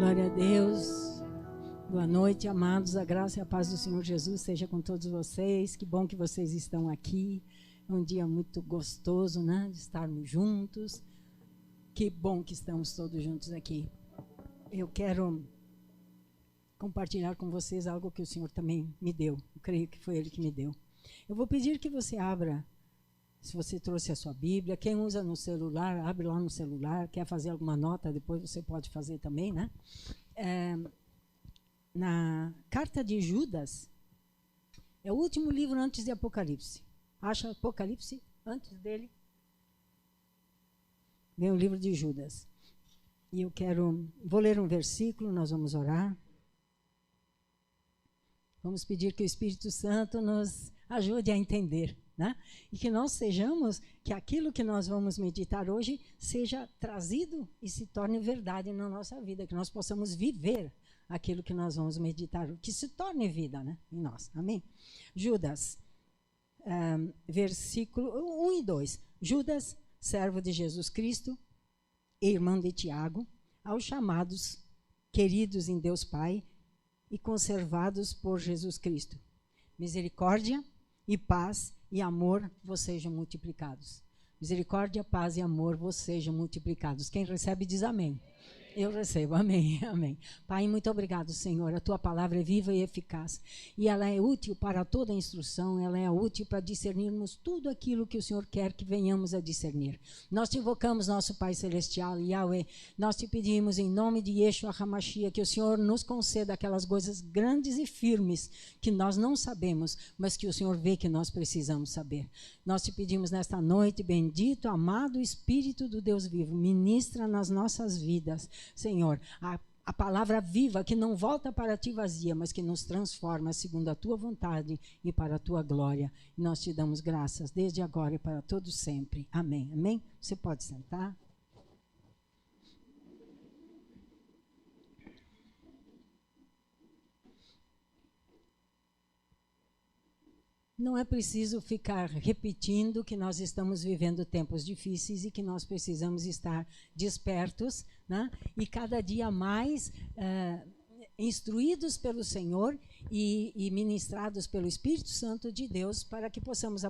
Glória a Deus. Boa noite, amados. A graça e a paz do Senhor Jesus seja com todos vocês. Que bom que vocês estão aqui. É um dia muito gostoso, né? De estarmos juntos. Que bom que estamos todos juntos aqui. Eu quero compartilhar com vocês algo que o Senhor também me deu. Eu creio que foi Ele que me deu. Eu vou pedir que você abra, se você trouxe a sua Bíblia, quem usa no celular, abre lá no celular, quer fazer alguma nota, depois você pode fazer também, né? Na carta de Judas, é o último livro antes de Apocalipse. Acha Apocalipse antes dele? Vem o livro de Judas. E eu vou ler um versículo, nós vamos orar. Vamos pedir que o Espírito Santo nos ajude a entender, né? E que nós sejamos, que aquilo que nós vamos meditar hoje seja trazido e se torne verdade na nossa vida, que nós possamos viver aquilo que nós vamos meditar, que se torne vida, né, em nós. Amém? Judas, versículo 1 e 2. Judas, servo de Jesus Cristo, irmão de Tiago, aos chamados, queridos em Deus Pai e conservados por Jesus Cristo. Misericórdia e paz e amor vos sejam multiplicados. Misericórdia, paz e amor vos sejam multiplicados. Quem recebe diz amém. Eu recebo, amém, amém. Pai, muito obrigado, Senhor. A tua palavra é viva e eficaz. E ela é útil para toda a instrução, ela é útil para discernirmos tudo aquilo que o Senhor quer que venhamos a discernir. Nós te invocamos, nosso Pai Celestial, Yahweh. Nós te pedimos em nome de Yeshua HaMashiach que o Senhor nos conceda aquelas coisas grandes e firmes que nós não sabemos, mas que o Senhor vê que nós precisamos saber. Nós te pedimos nesta noite, bendito, amado Espírito do Deus vivo, ministra nas nossas vidas, Senhor, a palavra viva que não volta para ti vazia, mas que nos transforma segundo a tua vontade e para a tua glória. E nós te damos graças desde agora e para todos sempre. Amém. Amém? Você pode sentar. Não é preciso ficar repetindo que nós estamos vivendo tempos difíceis e que nós precisamos estar despertos, né? E cada dia mais instruídos pelo Senhor e ministrados pelo Espírito Santo de Deus para que possamos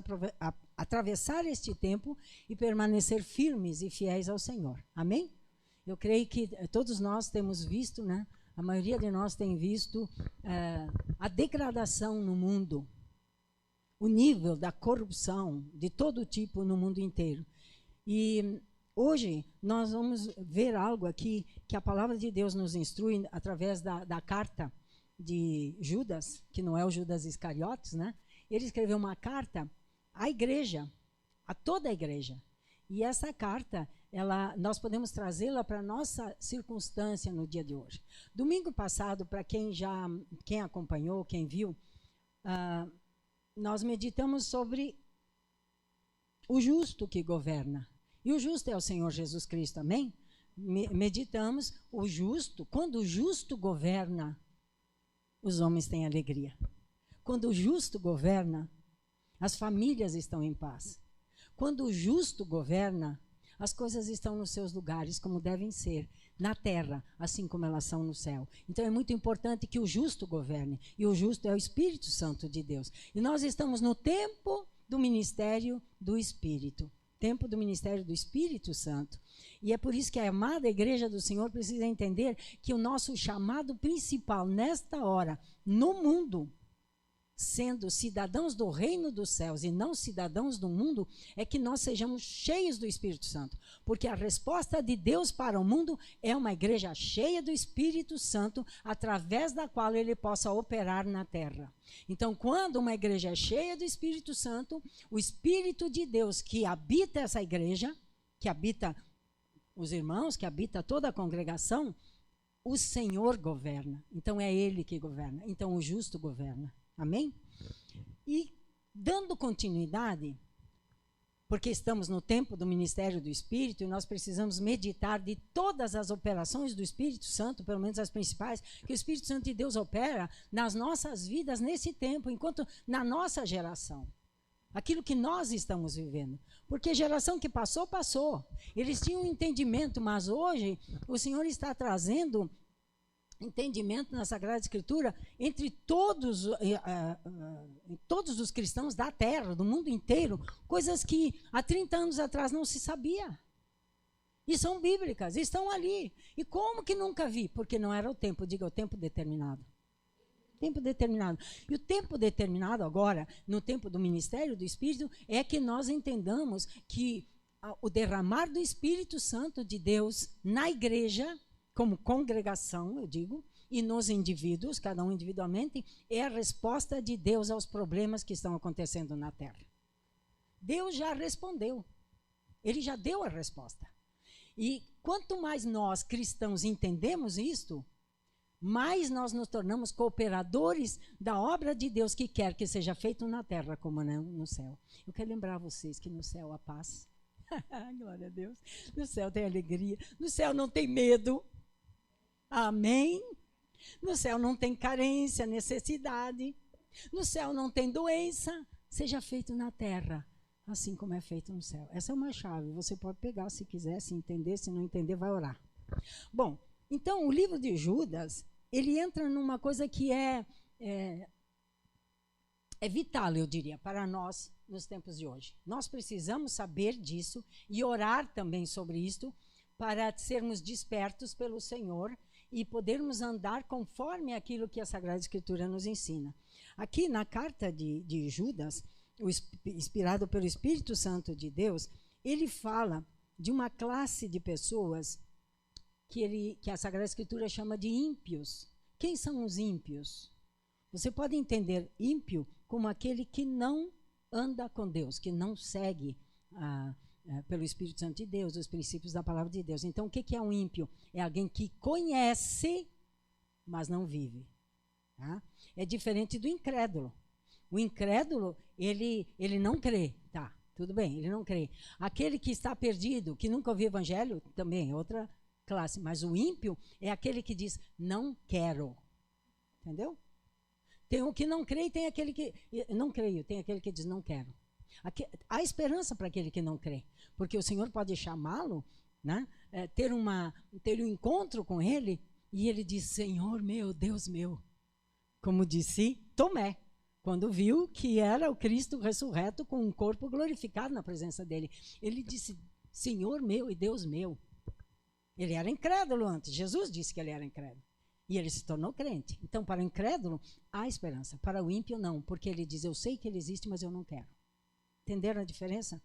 atravessar este tempo e permanecer firmes e fiéis ao Senhor. Amém? Eu creio que todos nós temos visto, né? A maioria de nós tem visto a degradação no mundo, o nível da corrupção de todo tipo no mundo inteiro. E hoje nós vamos ver algo aqui que a palavra de Deus nos instrui através da carta de Judas, que não é o Judas Iscariotes, né? Ele escreveu uma carta à igreja, a toda a igreja. E essa carta, nós podemos trazê-la para a nossa circunstância no dia de hoje. Domingo passado, para quem acompanhou, quem viu, nós meditamos sobre o justo que governa. E o justo é o Senhor Jesus Cristo, amém? Meditamos o justo. Quando o justo governa, os homens têm alegria. Quando o justo governa, as famílias estão em paz. Quando o justo governa, as coisas estão nos seus lugares como devem ser, na terra, assim como elas são no céu. Então é muito importante que o justo governe. E o justo é o Espírito Santo de Deus. E nós estamos no tempo do ministério do Espírito. Tempo do ministério do Espírito Santo. E é por isso que a amada igreja do Senhor precisa entender que o nosso chamado principal nesta hora, no mundo, sendo cidadãos do reino dos céus e não cidadãos do mundo, é que nós sejamos cheios do Espírito Santo. Porque a resposta de Deus para o mundo é uma igreja cheia do Espírito Santo, através da qual ele possa operar na terra. Então, quando uma igreja é cheia do Espírito Santo, o Espírito de Deus que habita essa igreja, que habita os irmãos, que habita toda a congregação, o Senhor governa. Então, é Ele que governa. Então, o justo governa. Amém? E dando continuidade, porque estamos no tempo do ministério do Espírito e nós precisamos meditar de todas as operações do Espírito Santo, pelo menos as principais, que o Espírito Santo de Deus opera nas nossas vidas nesse tempo, enquanto na nossa geração. Aquilo que nós estamos vivendo. Porque geração que passou, passou. Eles tinham um entendimento, mas hoje o Senhor está trazendo entendimento na Sagrada Escritura entre todos os cristãos da terra, do mundo inteiro, coisas que há 30 anos atrás não se sabia. E são bíblicas, estão ali. E como que nunca vi? Porque não era o tempo, diga o tempo determinado. Tempo determinado. E o tempo determinado agora, no tempo do ministério do Espírito, é que nós entendamos que o derramar do Espírito Santo de Deus na igreja, como congregação, eu digo, e nos indivíduos, cada um individualmente, é a resposta de Deus aos problemas que estão acontecendo na terra. Deus já respondeu. Ele já deu a resposta. E quanto mais nós, cristãos, entendemos isto, mais nós nos tornamos cooperadores da obra de Deus que quer que seja feito na terra como no céu. Eu quero lembrar vocês que no céu há paz. Glória a Deus. No céu tem alegria. No céu não tem medo. Amém? No céu não tem carência, necessidade. No céu não tem doença. Seja feito na terra, assim como é feito no céu. Essa é uma chave. Você pode pegar se quiser, se entender. Se não entender, vai orar. Bom, então o livro de Judas, ele entra numa coisa que é vital, eu diria, para nós nos tempos de hoje. Nós precisamos saber disso e orar também sobre isto para sermos despertos pelo Senhor e podermos andar conforme aquilo que a Sagrada Escritura nos ensina. Aqui na carta de Judas, inspirado pelo Espírito Santo de Deus, ele fala de uma classe de pessoas que a Sagrada Escritura chama de ímpios. Quem são os ímpios? Você pode entender ímpio como aquele que não anda com Deus, que não segue pelo Espírito Santo de Deus, os princípios da palavra de Deus. Então, o que é um ímpio? É alguém que conhece, mas não vive. Tá? É diferente do incrédulo. O incrédulo, ele não crê. Tá, tudo bem, ele não crê. Aquele que está perdido, que nunca ouviu o evangelho, também é outra classe. Mas o ímpio é aquele que diz, não quero. Entendeu? Tem o que não crê e tem aquele que... Não creio, tem aquele que diz, não quero. Há esperança para aquele que não crê. Porque o Senhor pode chamá-lo, né, ter um encontro com ele, e ele diz, Senhor meu, Deus meu. Como disse Tomé, quando viu que era o Cristo ressurreto com um corpo glorificado na presença dele. Ele disse, Senhor meu e Deus meu. Ele era incrédulo antes. Jesus disse que ele era incrédulo. E ele se tornou crente. Então, para o incrédulo, há esperança. Para o ímpio, não. Porque ele diz, eu sei que ele existe, mas eu não quero. Entenderam a diferença?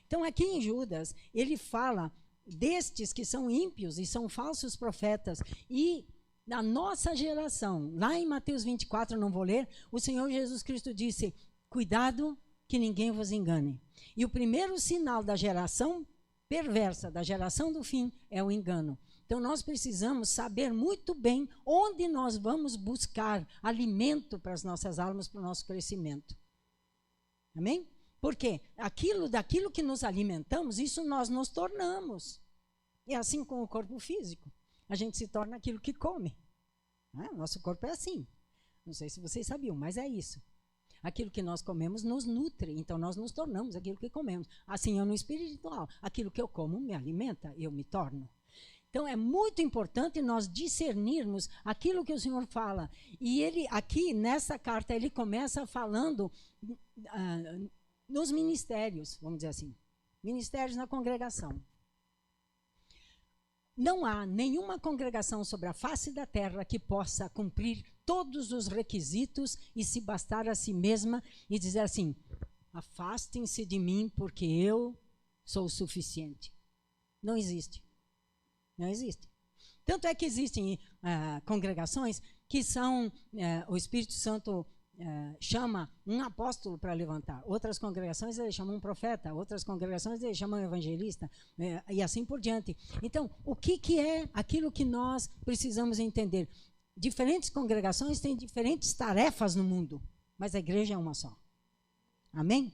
Então, aqui em Judas, ele fala destes que são ímpios e são falsos profetas. E na nossa geração, lá em Mateus 24, não vou ler, o Senhor Jesus Cristo disse, cuidado que ninguém vos engane. E o primeiro sinal da geração perversa, da geração do fim, é o engano. Então, nós precisamos saber muito bem onde nós vamos buscar alimento para as nossas almas, para o nosso crescimento. Amém? Porque daquilo que nos alimentamos, isso nós nos tornamos. É assim com o corpo físico. A gente se torna aquilo que come. Nosso corpo é assim. Não sei se vocês sabiam, mas é isso. Aquilo que nós comemos nos nutre, então nós nos tornamos aquilo que comemos. Assim é no espiritual. Aquilo que eu como me alimenta, eu me torno. Então, é muito importante nós discernirmos aquilo que o Senhor fala. E ele, aqui, nessa carta, ele começa falando nos ministérios, vamos dizer assim. Ministérios na congregação. Não há nenhuma congregação sobre a face da terra que possa cumprir todos os requisitos e se bastar a si mesma e dizer assim, afastem-se de mim porque eu sou o suficiente. Não existe. Não existe. Tanto é que existem congregações que são, o Espírito Santo chama um apóstolo para levantar. Outras congregações ele chama um profeta. Outras congregações ele chama um evangelista. E assim por diante. Então, o que é aquilo que nós precisamos entender? Diferentes congregações têm diferentes tarefas no mundo, mas a igreja é uma só. Amém?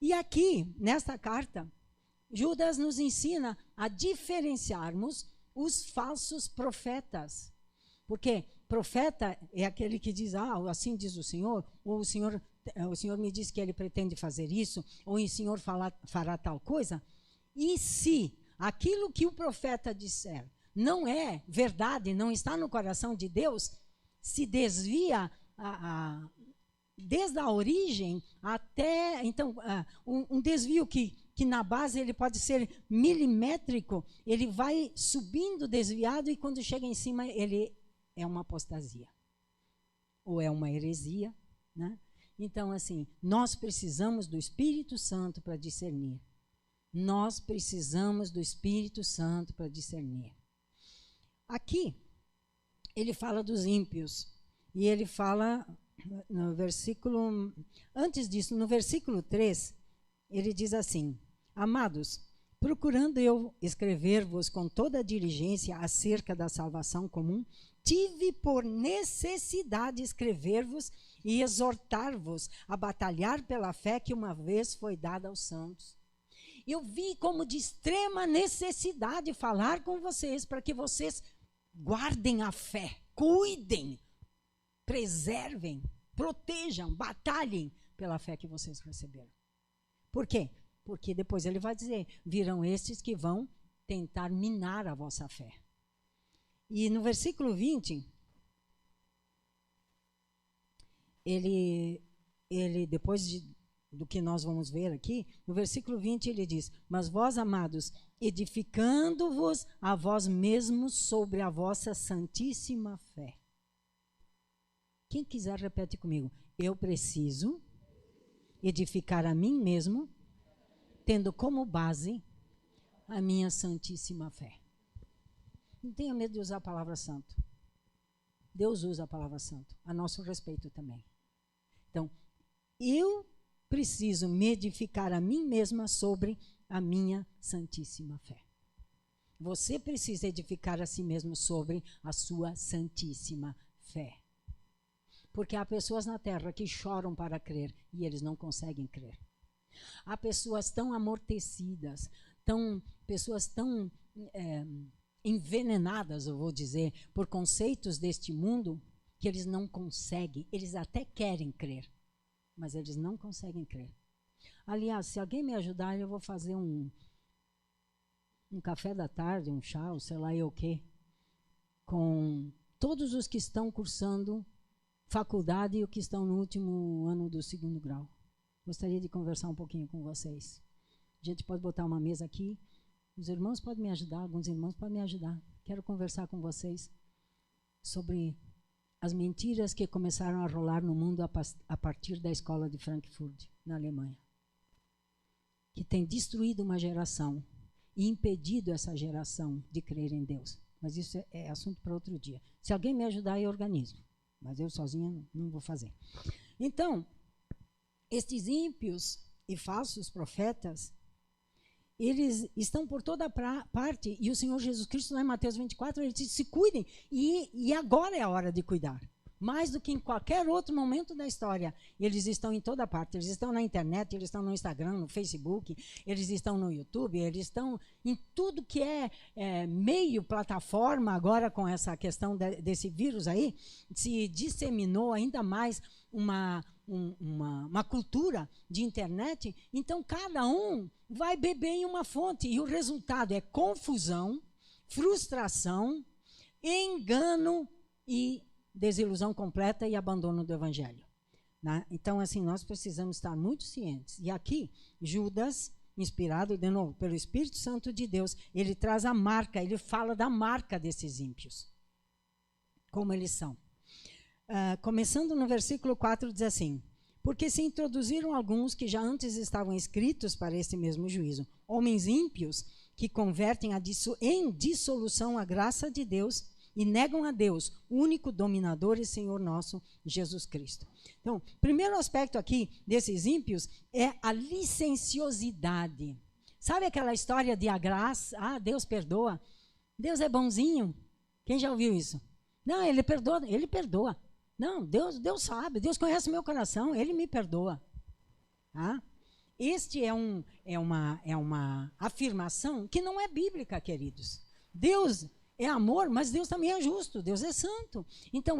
E aqui, nesta carta, Judas nos ensina a diferenciarmos os falsos profetas. Porque profeta é aquele que diz, assim diz o Senhor, ou o Senhor me diz que ele pretende fazer isso, ou o Senhor fará tal coisa. E se aquilo que o profeta disser não é verdade, não está no coração de Deus, se desvia desde a origem até... Então, um desvio que na base ele pode ser milimétrico, ele vai subindo desviado e quando chega em cima ele é uma apostasia. Ou é uma heresia, né? Então, assim, nós precisamos do Espírito Santo para discernir. Nós precisamos do Espírito Santo para discernir. Aqui, ele fala dos ímpios. E ele fala no versículo... Antes disso, no versículo 3, ele diz assim: Amados, procurando eu escrever-vos com toda a diligência acerca da salvação comum, tive por necessidade escrever-vos e exortar-vos a batalhar pela fé que uma vez foi dada aos santos. Eu vi como de extrema necessidade falar com vocês para que vocês guardem a fé, cuidem, preservem, protejam, batalhem pela fé que vocês receberam. Por quê? Porque depois ele vai dizer, virão estes que vão tentar minar a vossa fé. E no versículo 20, ele depois do que nós vamos ver aqui, no versículo 20 ele diz, mas vós, amados, edificando-vos a vós mesmos sobre a vossa santíssima fé. Quem quiser, repete comigo. Eu preciso edificar a mim mesmo, tendo como base a minha santíssima fé. Não tenha medo de usar a palavra santo. Deus usa a palavra santo, a nosso respeito também. Então, eu preciso me edificar a mim mesma sobre a minha santíssima fé. Você precisa edificar a si mesmo sobre a sua santíssima fé. Porque há pessoas na terra que choram para crer e eles não conseguem crer. Há pessoas tão amortecidas, pessoas tão envenenadas, eu vou dizer, por conceitos deste mundo, que eles não conseguem, eles até querem crer, mas eles não conseguem crer. Aliás, se alguém me ajudar, eu vou fazer um café da tarde, um chá, ou sei lá eu o quê, com todos os que estão cursando faculdade e os que estão no último ano do 2º grau. Gostaria de conversar um pouquinho com vocês. A gente pode botar uma mesa aqui. Os irmãos podem me ajudar, alguns irmãos podem me ajudar. Quero conversar com vocês sobre as mentiras que começaram a rolar no mundo a partir da escola de Frankfurt, na Alemanha. Que tem destruído uma geração e impedido essa geração de crer em Deus. Mas isso é assunto para outro dia. Se alguém me ajudar, eu organizo. Mas eu sozinha não vou fazer. Então, estes ímpios e falsos profetas, eles estão por toda parte, e o Senhor Jesus Cristo, lá em Mateus 24, ele diz, se cuidem, e agora é a hora de cuidar. Mais do que em qualquer outro momento da história, eles estão em toda parte, eles estão na internet, eles estão no Instagram, no Facebook, eles estão no YouTube, eles estão em tudo que é meio, plataforma, agora com essa questão desse vírus aí, se disseminou ainda mais uma cultura de internet, então cada um vai beber em uma fonte, e o resultado é confusão, frustração, engano e desilusão completa e abandono do evangelho. Né? Então, assim, nós precisamos estar muito cientes. E aqui, Judas, inspirado, de novo, pelo Espírito Santo de Deus, ele traz a marca, ele fala da marca desses ímpios. Como eles são. Começando no versículo 4, diz assim, porque se introduziram alguns que já antes estavam escritos para este mesmo juízo, homens ímpios que convertem em dissolução a graça de Deus e negam a Deus, único dominador e Senhor nosso, Jesus Cristo. Então, primeiro aspecto aqui desses ímpios é a licenciosidade. Sabe aquela história de a graça? Ah, Deus perdoa. Deus é bonzinho. Quem já ouviu isso? Não, ele perdoa, ele perdoa. Não, Deus sabe, Deus conhece meu coração, ele me perdoa. Ah? Este é uma afirmação que não é bíblica, queridos. Deus é amor, mas Deus também é justo, Deus é santo. Então,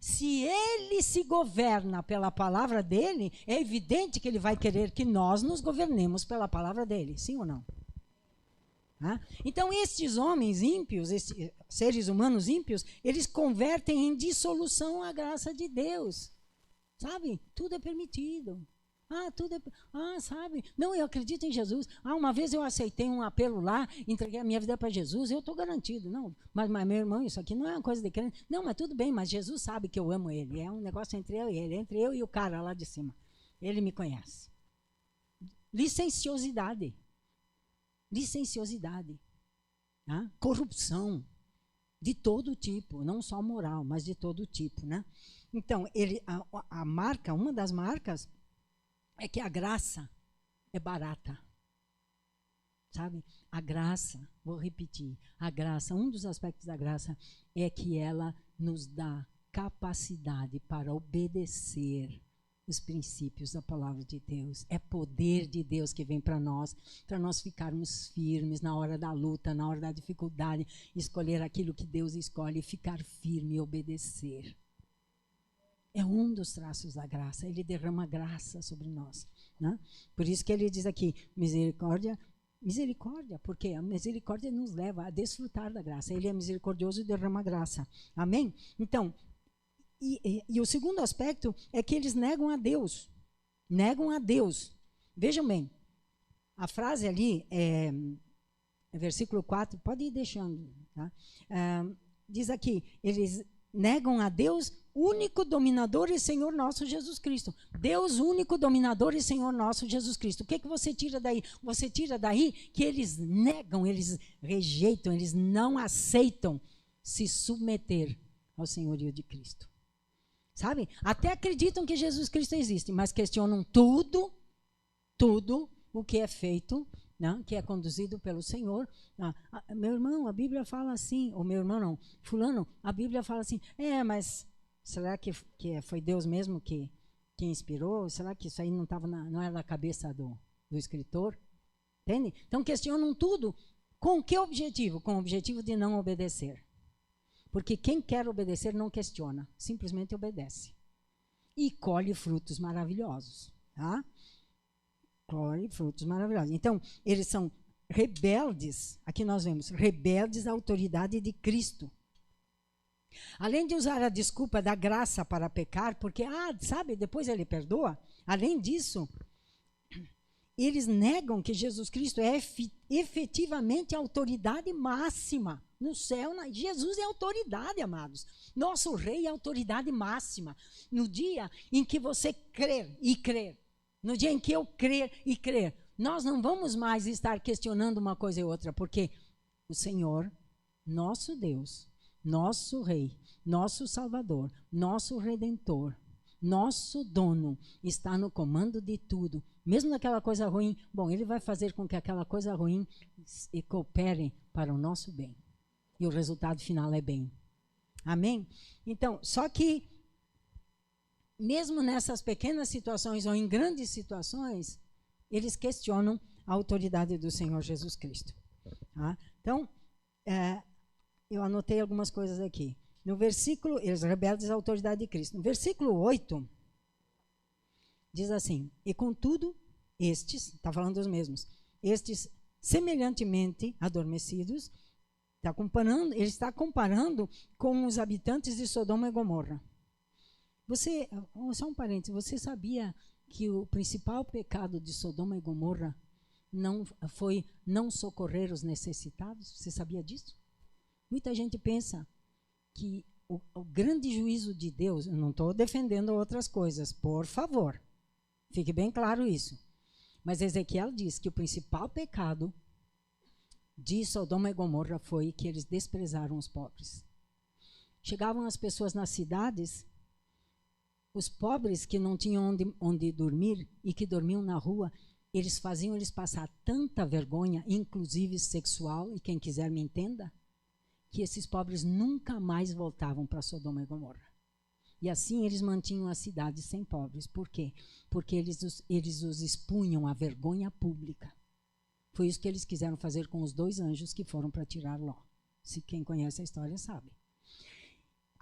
se ele se governa pela palavra dele, é evidente que ele vai querer que nós nos governemos pela palavra dele, sim ou não? Tá? Então, estes homens ímpios, esses seres humanos ímpios, eles convertem em dissolução a graça de Deus. Sabe? Tudo é permitido. Sabe? Não, eu acredito em Jesus. Uma vez eu aceitei um apelo lá, entreguei a minha vida para Jesus, eu estou garantido. Não, mas meu irmão, isso aqui não é uma coisa de crente. Não, mas tudo bem, mas Jesus sabe que eu amo ele. É um negócio entre eu e ele, entre eu e o cara lá de cima. Ele me conhece. Licenciosidade. Tá? Corrupção. De todo tipo, não só moral, mas de todo tipo, né? Então, a marca, uma das marcas é que a graça é barata. Sabe? A graça, vou repetir, a graça, um dos aspectos da graça é que ela nos dá capacidade para obedecer os princípios da palavra de Deus. É poder de Deus que vem para nós ficarmos firmes na hora da luta, na hora da dificuldade, escolher aquilo que Deus escolhe, ficar firme e obedecer. É um dos traços da graça. Ele derrama graça sobre nós. Né? Por isso que ele diz aqui, misericórdia, porque a misericórdia nos leva a desfrutar da graça. Ele é misericordioso e derrama graça. Amém? Então, e o segundo aspecto é que eles negam a Deus. Negam a Deus. Vejam bem, a frase ali, versículo 4, pode ir deixando. Tá? Diz aqui, eles negam a Deus, único dominador e Senhor nosso Jesus Cristo. Deus único dominador e Senhor nosso Jesus Cristo. O que você tira daí? Você tira daí que eles negam, eles rejeitam, eles não aceitam se submeter ao senhorio de Cristo. Sabe? Até acreditam que Jesus Cristo existe, mas questionam tudo o que é feito, né? Que é conduzido pelo Senhor. Meu irmão, a Bíblia fala assim, ou meu irmão não, fulano, a Bíblia fala assim, mas será que foi Deus mesmo que inspirou? Será que isso aí não era na cabeça do escritor? Entende? Então questionam tudo. Com que objetivo? Com o objetivo de não obedecer. Porque quem quer obedecer não questiona, simplesmente obedece. E colhe frutos maravilhosos. Tá? Colhe frutos maravilhosos. Então, eles são rebeldes, aqui nós vemos, rebeldes à autoridade de Cristo. Além de usar a desculpa da graça para pecar, porque, depois ele perdoa, além disso, eles negam que Jesus Cristo é efetivamente a autoridade máxima. No céu, Jesus é autoridade, amados. Nosso rei é autoridade máxima. No dia em que você crer e crer, no dia em que eu crer e crer, nós não vamos mais estar questionando uma coisa e outra, porque o Senhor, nosso Deus, nosso rei, nosso Salvador, nosso Redentor, nosso dono, está no comando de tudo. Mesmo naquela coisa ruim, ele vai fazer com que aquela coisa ruim coopere para o nosso bem. E o resultado final é bem. Amém? Então, só que, mesmo nessas pequenas situações ou em grandes situações, eles questionam a autoridade do Senhor Jesus Cristo. Tá? Então, eu anotei algumas coisas aqui. No versículo, eles rebeldes à autoridade de Cristo. No versículo 8, diz assim, e contudo, estes, está falando dos mesmos, estes semelhantemente adormecidos, ele está comparando com os habitantes de Sodoma e Gomorra. Só um parênteses, você sabia que o principal pecado de Sodoma e Gomorra foi não socorrer os necessitados? Você sabia disso? Muita gente pensa que o grande juízo de Deus, eu não estou defendendo outras coisas, por favor, fique bem claro isso. Mas Ezequiel diz que o principal pecado de Sodoma e Gomorra foi que eles desprezaram os pobres. Chegavam as pessoas nas cidades, os pobres que não tinham onde dormir e que dormiam na rua, eles faziam eles passar tanta vergonha, inclusive sexual, e quem quiser me entenda, que esses pobres nunca mais voltavam para Sodoma e Gomorra. E assim eles mantinham a cidade sem pobres. Por quê? Porque eles os expunham à vergonha pública. Foi isso que eles quiseram fazer com os 2 anjos que foram para tirar Ló. Se quem conhece a história sabe.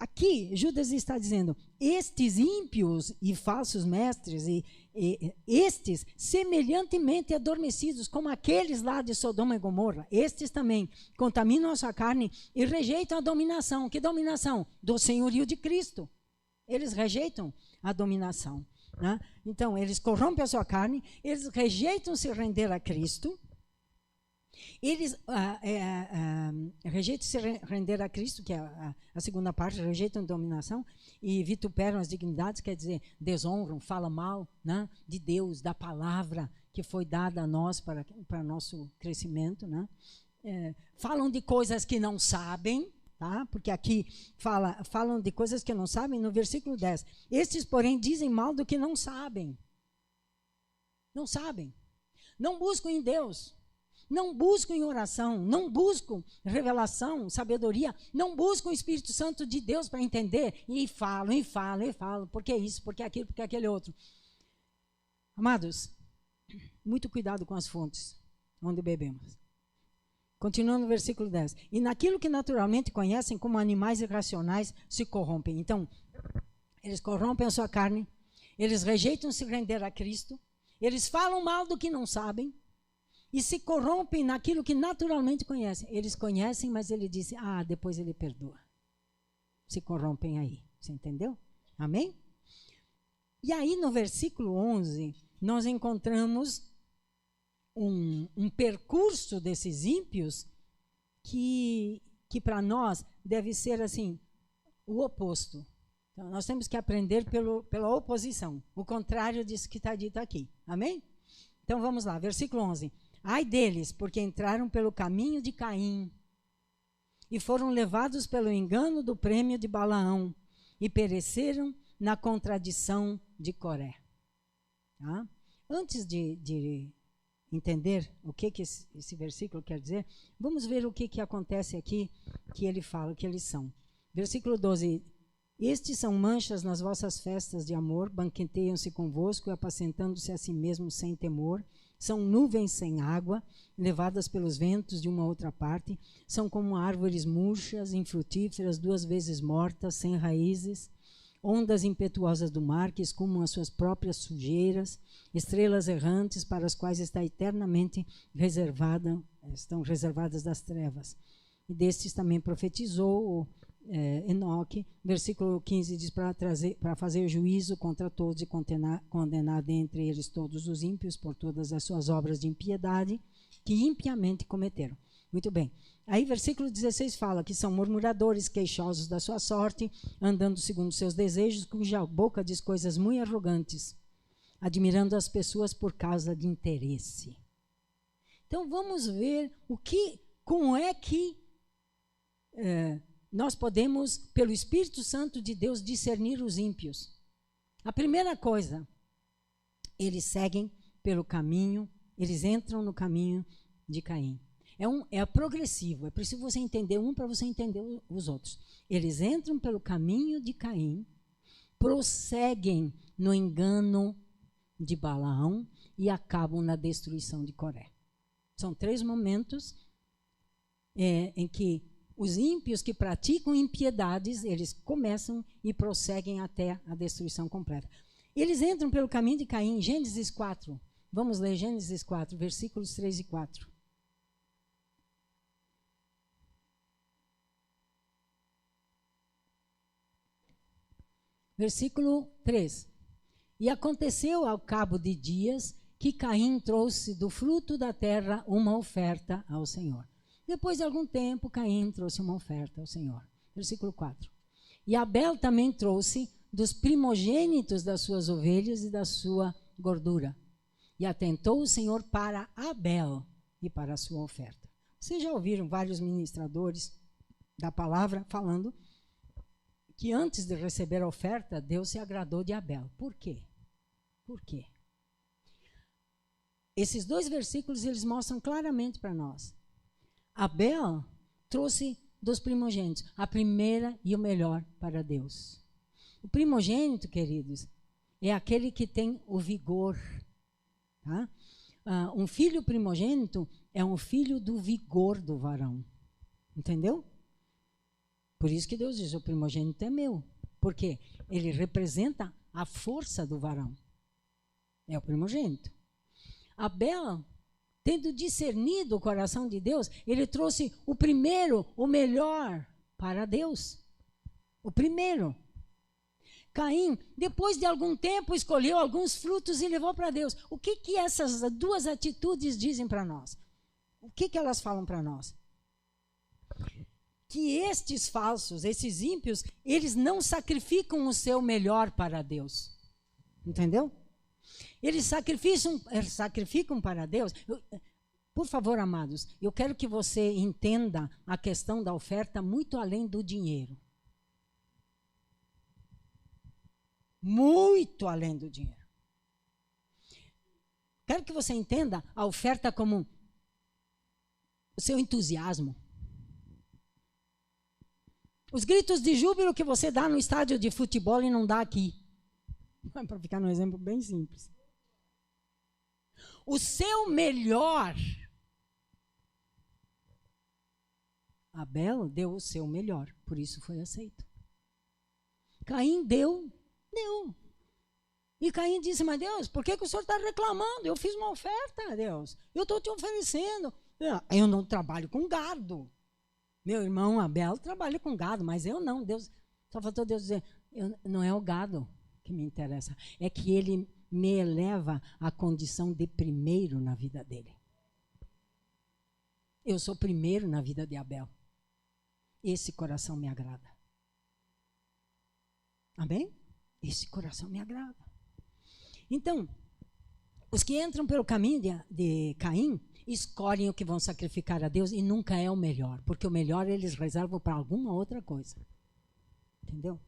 aqui, Judas está dizendo, estes ímpios e falsos mestres, estes semelhantemente adormecidos, como aqueles lá de Sodoma e Gomorra, estes também contaminam a sua carne e rejeitam a dominação. Que dominação? Do senhorio de Cristo. Eles rejeitam a dominação. Né? Então, eles corrompem a sua carne, eles rejeitam se render a Cristo. Eles rejeitam se render a Cristo, que é a segunda parte, rejeitam a dominação e vituperam as dignidades, quer dizer, desonram, falam mal, né, de Deus, da palavra que foi dada a nós para nosso crescimento. Né? Falam de coisas que não sabem, tá? Porque aqui falam de coisas que não sabem no versículo 10. Estes, porém, dizem mal do que não sabem. Não sabem. Não buscam em Deus. Não buscam em oração, não buscam revelação, sabedoria, não buscam o Espírito Santo de Deus para entender, e falam, porque isso, porque aquilo, porque aquele outro. Amados, muito cuidado com as fontes onde bebemos. Continuando no versículo 10. E naquilo que naturalmente conhecem como animais irracionais se corrompem. Então, eles corrompem a sua carne, eles rejeitam se render a Cristo, eles falam mal do que não sabem, e se corrompem naquilo que naturalmente conhecem. Eles conhecem, mas ele disse, depois ele perdoa. Se corrompem aí. Você entendeu? Amém? E aí no versículo 11, nós encontramos um percurso desses ímpios que para nós deve ser assim, o oposto. Então, nós temos que aprender pela oposição. O contrário disso que está dito aqui. Amém? Então vamos lá, versículo 11. Ai deles, porque entraram pelo caminho de Caim e foram levados pelo engano do prêmio de Balaão e pereceram na contradição de Coré. Tá? Antes de entender o que esse versículo quer dizer, vamos ver o que acontece aqui, que ele fala, que eles são. Versículo 12. Estes são manchas nas vossas festas de amor, banqueteiam-se convosco e apacentando-se a si mesmos sem temor. São nuvens sem água, levadas pelos ventos de uma outra parte. São como árvores murchas, infrutíferas, 2 vezes mortas, sem raízes. Ondas impetuosas do mar que escumam as suas próprias sujeiras. Estrelas errantes para as quais está eternamente estão reservadas das trevas. E destes também profetizou Enoque. Versículo 15 diz para fazer juízo contra todos e condenar dentre eles todos os ímpios por todas as suas obras de impiedade que impiamente cometeram. Muito bem. Aí versículo 16 fala que são murmuradores, queixosos da sua sorte, andando segundo seus desejos, cuja boca diz coisas muito arrogantes, admirando as pessoas por causa de interesse. Então vamos ver como é que nós podemos, pelo Espírito Santo de Deus, discernir os ímpios. A primeira coisa, eles seguem pelo caminho, eles entram no caminho de Caim. É progressivo, é preciso você entender um para você entender os outros. Eles entram pelo caminho de Caim, prosseguem no engano de Balaão e acabam na destruição de Coré. São 3 momentos em que os ímpios que praticam impiedades, eles começam e prosseguem até a destruição completa. Eles entram pelo caminho de Caim, Gênesis 4. Vamos ler Gênesis 4, versículos 3 e 4. Versículo 3. E aconteceu ao cabo de dias que Caim trouxe do fruto da terra uma oferta ao Senhor. Depois de algum tempo, Caim trouxe uma oferta ao Senhor. Versículo 4. E Abel também trouxe dos primogênitos das suas ovelhas e da sua gordura. E atentou o Senhor para Abel e para a sua oferta. Vocês já ouviram vários ministradores da palavra falando que antes de receber a oferta, Deus se agradou de Abel. Por quê? Por quê? Esses 2 versículos, eles mostram claramente para nós. Abel trouxe dos primogênitos a primeira e o melhor para Deus. O primogênito, queridos, é aquele que tem o vigor. Tá? Um filho primogênito é um filho do vigor do varão. Entendeu? Por isso que Deus diz, o primogênito é meu. Por quê? Ele representa a força do varão. É o primogênito. Abel, tendo discernido o coração de Deus, ele trouxe o primeiro, o melhor para Deus. O primeiro. Caim, depois de algum tempo, escolheu alguns frutos e levou para Deus. O que essas duas atitudes dizem para nós? O que elas falam para nós? Que estes falsos, esses ímpios, eles não sacrificam o seu melhor para Deus. Entendeu? Eles sacrificam para Deus. Por favor, amados, eu quero que você entenda a questão da oferta muito além do dinheiro. Muito além do dinheiro. Quero que você entenda a oferta como o seu entusiasmo. Os gritos de júbilo que você dá no estádio de futebol e não dá aqui. Para ficar num exemplo bem simples. O seu melhor. Abel deu o seu melhor, por isso foi aceito. Caim deu. E Caim disse, mas Deus, por que o senhor está reclamando? Eu fiz uma oferta, Deus. Eu estou te oferecendo. Eu não trabalho com gado. Meu irmão Abel trabalha com gado, mas eu não. Deus, só faltou Deus dizer, não é o gado que me interessa. É que ele me eleva à condição de primeiro na vida dele. Eu sou primeiro na vida de Abel. Esse coração me agrada. Amém? Esse coração me agrada. Então, os que entram pelo caminho de Caim, escolhem o que vão sacrificar a Deus e nunca é o melhor, porque o melhor eles reservam para alguma outra coisa. Entendeu?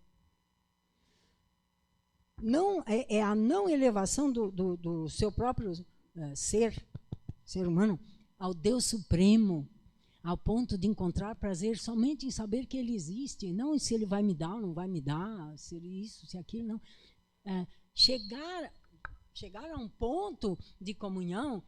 Não, é a não elevação do seu próprio ser humano ao Deus Supremo, ao ponto de encontrar prazer somente em saber que Ele existe, não se Ele vai me dar ou não vai me dar, se isso, se aquilo, não. Chegar a um ponto de comunhão,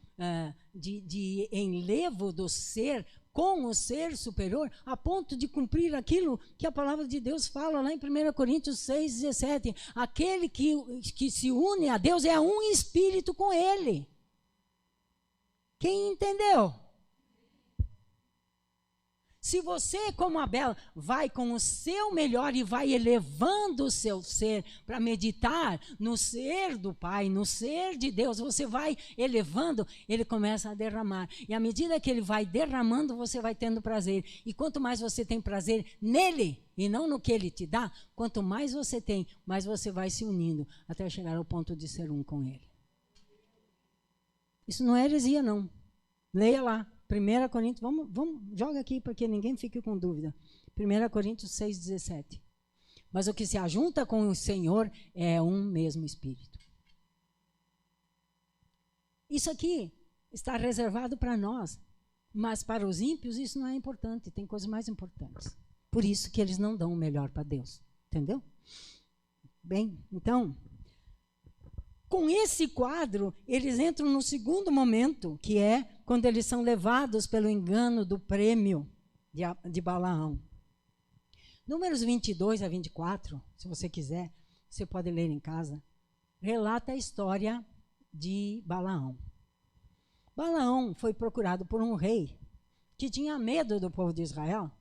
de enlevo do ser com o ser superior, a ponto de cumprir aquilo que a palavra de Deus fala lá em 1 Coríntios 6,17. Aquele que se une a Deus é um espírito com Ele. Quem entendeu? Se você, como Abel, vai com o seu melhor e vai elevando o seu ser para meditar no ser do Pai, no ser de Deus, você vai elevando, ele começa a derramar. E à medida que ele vai derramando, você vai tendo prazer. E quanto mais você tem prazer nele e não no que ele te dá, quanto mais você tem, mais você vai se unindo até chegar ao ponto de ser um com ele. Isso não é heresia, não. Leia lá. 1 Coríntios, vamos, joga aqui para que ninguém fique com dúvida. 1 Coríntios 6,17. Mas o que se ajunta com o Senhor é um mesmo Espírito. Isso aqui está reservado para nós, mas para os ímpios isso não é importante, tem coisas mais importantes. Por isso que eles não dão o melhor para Deus, entendeu? Bem, então, com esse quadro, eles entram no segundo momento, que é quando eles são levados pelo engano do prêmio de Balaão. Números 22 a 24, se você quiser, você pode ler em casa, relata a história de Balaão. Balaão foi procurado por um rei que tinha medo do povo de Israel,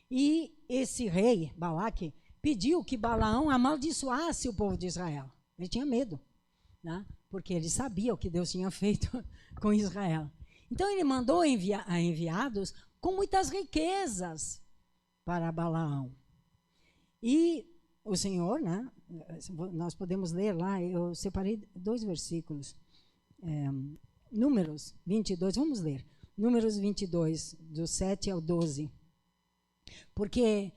e esse rei, Balaque, pediu que Balaão amaldiçoasse o povo de Israel. Ele tinha medo, né? Porque ele sabia o que Deus tinha feito com Israel. Então ele mandou enviados com muitas riquezas para Balaão. E o Senhor, né, nós podemos ler lá, eu separei 2 versículos. Números 22, vamos ler. Números 22, do 7 ao 12. Porque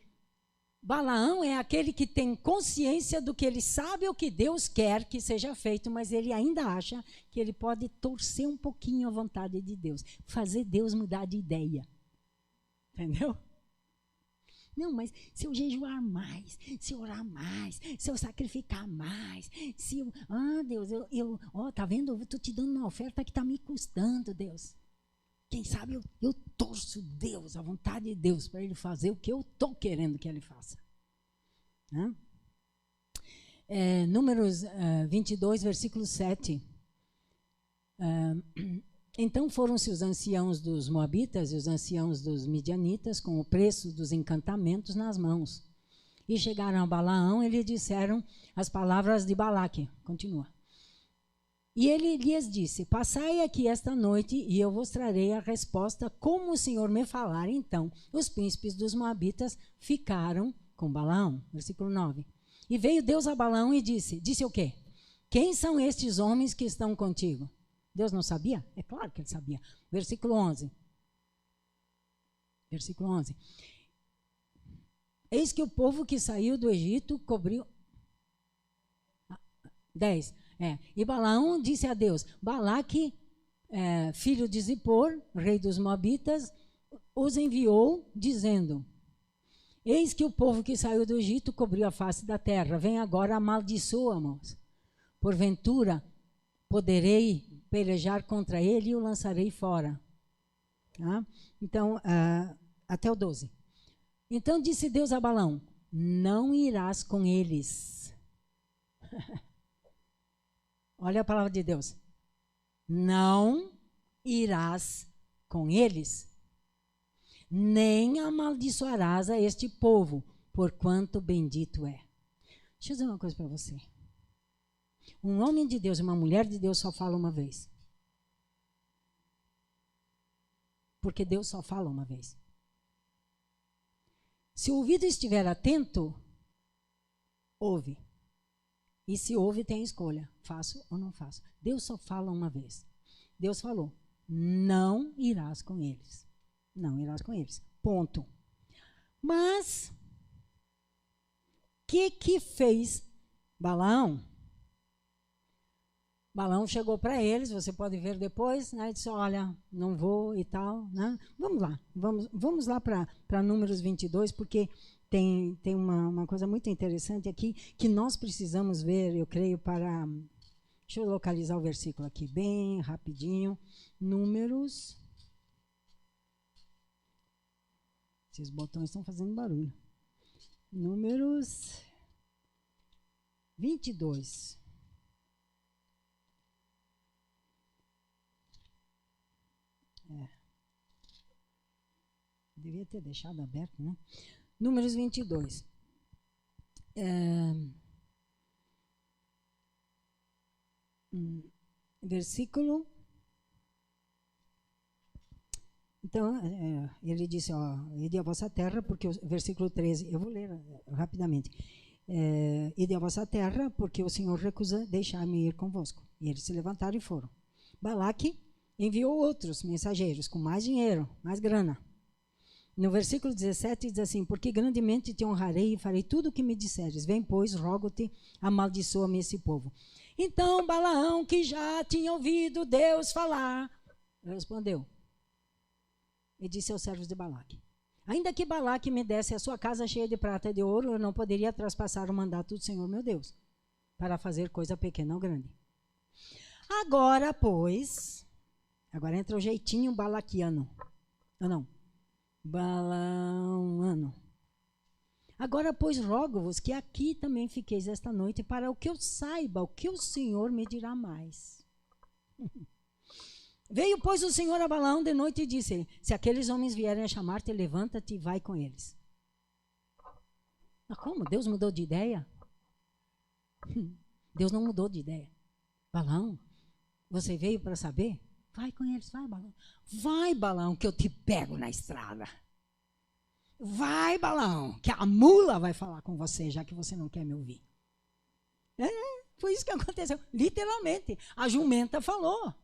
Balaão é aquele que tem consciência do que ele sabe o que Deus quer que seja feito, mas ele ainda acha que ele pode torcer um pouquinho a vontade de Deus, fazer Deus mudar de ideia. Entendeu? Não, mas se eu jejuar mais, se eu orar mais, se eu sacrificar mais, se eu... Deus, tá vendo? Eu estou te dando uma oferta que está me custando, Deus. quem sabe eu torço Deus, a vontade de Deus, para ele fazer o que eu estou querendo que ele faça. Né? Números 22, versículo 7. Então foram-se os anciãos dos Moabitas e os anciãos dos Midianitas com o preço dos encantamentos nas mãos. E chegaram a Balaão e lhe disseram as palavras de Balaque. Continua. E ele lhes disse, passai aqui esta noite e eu vos trarei a resposta como o Senhor me falar. Então, os príncipes dos Moabitas ficaram com Balaão. Versículo 9. E veio Deus a Balaão e disse o quê? Quem são estes homens que estão contigo? Deus não sabia? É claro que ele sabia. Versículo 11. Versículo 11. Eis que o povo que saiu do Egito cobriu... 10. E Balaão disse a Deus, Balaque, filho de Zippor, rei dos Moabitas, os enviou, dizendo, eis que o povo que saiu do Egito cobriu a face da terra, vem agora amaldiçoa-nos. Porventura, poderei pelejar contra ele e o lançarei fora. Tá? Então, até o 12. Então disse Deus a Balaão, não irás com eles. Olha a palavra de Deus. Não irás com eles, nem amaldiçoarás a este povo, porquanto bendito é. Deixa eu dizer uma coisa para você. Um homem de Deus e uma mulher de Deus só falam uma vez. Porque Deus só fala uma vez. Se o ouvido estiver atento, ouve. E se ouve, tem escolha. Faço ou não faço. Deus só fala uma vez. Deus falou, não irás com eles. Não irás com eles. Ponto. Mas, o que fez Balaão? Balaão chegou para eles, você pode ver depois, né? Disse, olha, não vou e tal. Né? Vamos lá para Números 22, porque tem uma coisa muito interessante aqui, que nós precisamos ver, eu creio, para... Deixa eu localizar o versículo aqui, bem rapidinho. Números... Esses botões estão fazendo barulho. Números 22. Devia ter deixado aberto, né? Números 22. Versículo... Então, ele disse, ide a vossa terra, porque o versículo 13, eu vou ler rapidamente. Ide a vossa terra, porque o Senhor recusa deixar-me ir convosco. E eles se levantaram e foram. Balaque enviou outros mensageiros com mais dinheiro, mais grana. No versículo 17 diz assim, porque grandemente te honrarei e farei tudo o que me disseres. Vem, pois, rogo-te, amaldiçoa-me esse povo. Então Balaão, que já tinha ouvido Deus falar, respondeu. E disse aos servos de Balaque, ainda que Balaque me desse a sua casa cheia de prata e de ouro, eu não poderia traspassar o mandato do Senhor meu Deus, para fazer coisa pequena ou grande. Agora, pois, agora entra o jeitinho balaquiano. Não, Balaão. Agora, pois, rogo-vos que aqui também fiqueis esta noite, para o que eu saiba o que o Senhor me dirá mais. Veio, pois, o Senhor a Balaão de noite e disse, se aqueles homens vierem a chamar-te, levanta-te e vai com eles. Mas como? Deus mudou de ideia? Deus não mudou de ideia. Balaão, você veio para saber? Vai com eles, vai, Balaão. Vai, Balaão, que eu te pego na estrada. Vai, Balaão, que a mula vai falar com você, já que você não quer me ouvir. Foi isso que aconteceu. Literalmente, a jumenta falou.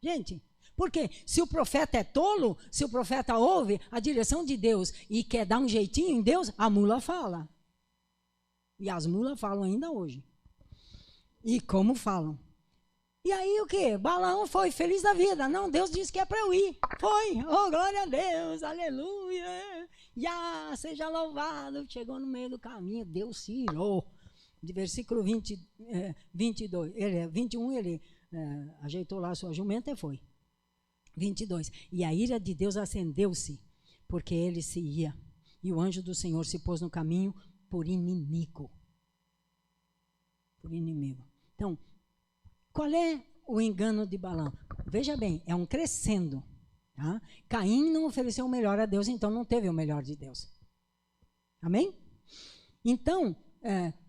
Gente, porque se o profeta é tolo, se o profeta ouve a direção de Deus e quer dar um jeitinho em Deus, a mula fala. E as mulas falam ainda hoje. E como falam? E aí o quê? Balaão foi feliz da vida. Não, Deus disse que é para eu ir. Foi. Oh, glória a Deus, aleluia. Seja louvado. Chegou no meio do caminho, Deus se irou. De versículo 21, ele ajeitou lá a sua jumenta e foi. 22. E a ira de Deus acendeu-se, porque ele se ia. E o anjo do Senhor se pôs no caminho por inimigo. Por inimigo. Então, qual é o engano de Balaão? Veja bem, é um crescendo. Tá? Caim não ofereceu o melhor a Deus, então não teve o melhor de Deus. Amém? Então,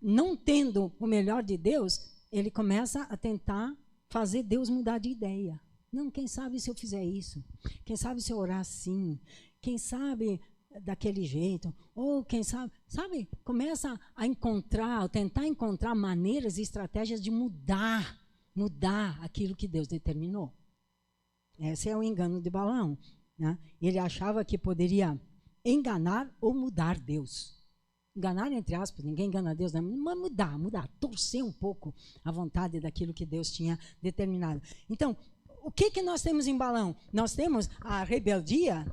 não tendo o melhor de Deus, ele começa a tentar fazer Deus mudar de ideia. Não, quem sabe se eu fizer isso? Quem sabe se eu orar assim? Quem sabe daquele jeito? Ou quem sabe, começa a encontrar, tentar encontrar maneiras e estratégias de mudar aquilo que Deus determinou. Esse é o engano de Balaão. Né? Ele achava que poderia enganar ou mudar Deus. Enganar, entre aspas, ninguém engana Deus, né? Mas mudar, torcer um pouco a vontade daquilo que Deus tinha determinado. Então, o que nós temos em Balaão? Nós temos a rebeldia,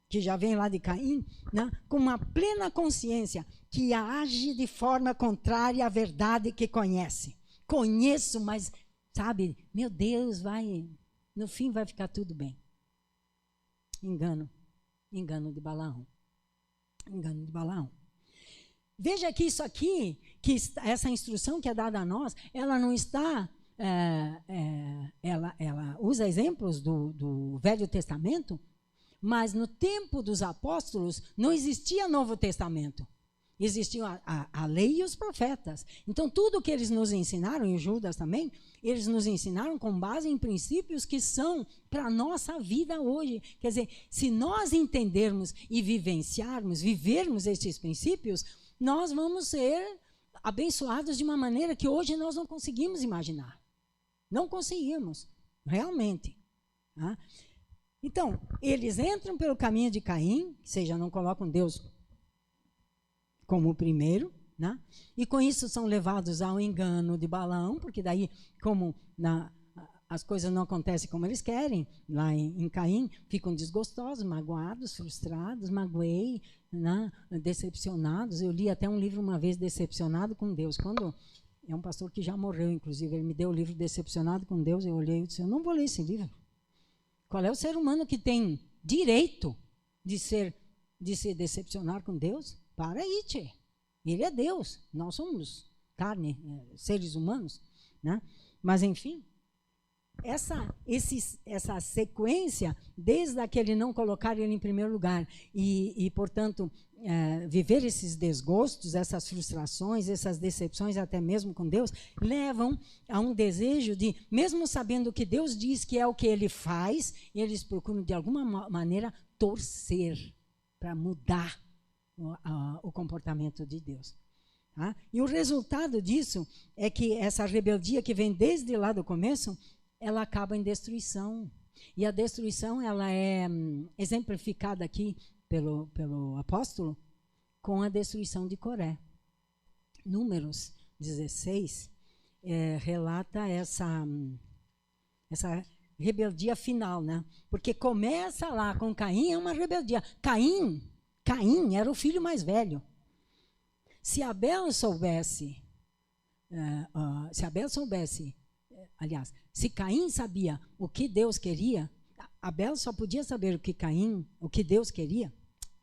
que já vem lá de Caim, né? Com uma plena consciência que age de forma contrária à verdade que conhece. Conheço, mas, sabe, meu Deus, no fim vai ficar tudo bem. Engano de Balaão. Engano de Balaão. Veja que isso aqui, essa instrução que é dada a nós, ela não está, ela usa exemplos do Velho Testamento, mas no tempo dos apóstolos não existia Novo Testamento. Existiam a lei e os profetas. Então, tudo que eles nos ensinaram, e o Judas também, eles nos ensinaram com base em princípios que são para a nossa vida hoje. Quer dizer, se nós entendermos e vivermos esses princípios, nós vamos ser abençoados de uma maneira que hoje nós não conseguimos imaginar. Não conseguimos, realmente. Tá? Então, eles entram pelo caminho de Caim, ou seja, não colocam Deus como o primeiro, né? E com isso são levados ao engano de Balaão, porque daí, como as coisas não acontecem como eles querem, lá em Caim, ficam desgostosos, magoados, frustrados, magoei, né? Decepcionados. Eu li até um livro uma vez, Decepcionado com Deus. Quando é um pastor que já morreu, inclusive, ele me deu o livro Decepcionado com Deus, eu olhei e disse, eu não vou ler esse livro. Qual é o ser humano que tem direito de se decepcionar com Deus? Para aí, tchê. Ele é Deus. Nós somos carne, seres humanos. Né? Mas, enfim, essa sequência, desde aquele não colocar ele em primeiro lugar e portanto, viver esses desgostos, essas frustrações, essas decepções, até mesmo com Deus, levam a um desejo de, mesmo sabendo que Deus diz que é o que ele faz, eles procuram, de alguma maneira, torcer para mudar o comportamento de Deus. Tá? E o resultado disso é que essa rebeldia que vem desde lá do começo, ela acaba em destruição. E a destruição ela é exemplificada aqui pelo apóstolo com a destruição de Coré. Números 16 relata essa rebeldia final, né? Porque começa lá com Caim, é uma rebeldia. Caim era o filho mais velho. Se Abel soubesse, aliás, se Caim sabia o que Deus queria, Abel só podia saber o que Deus queria.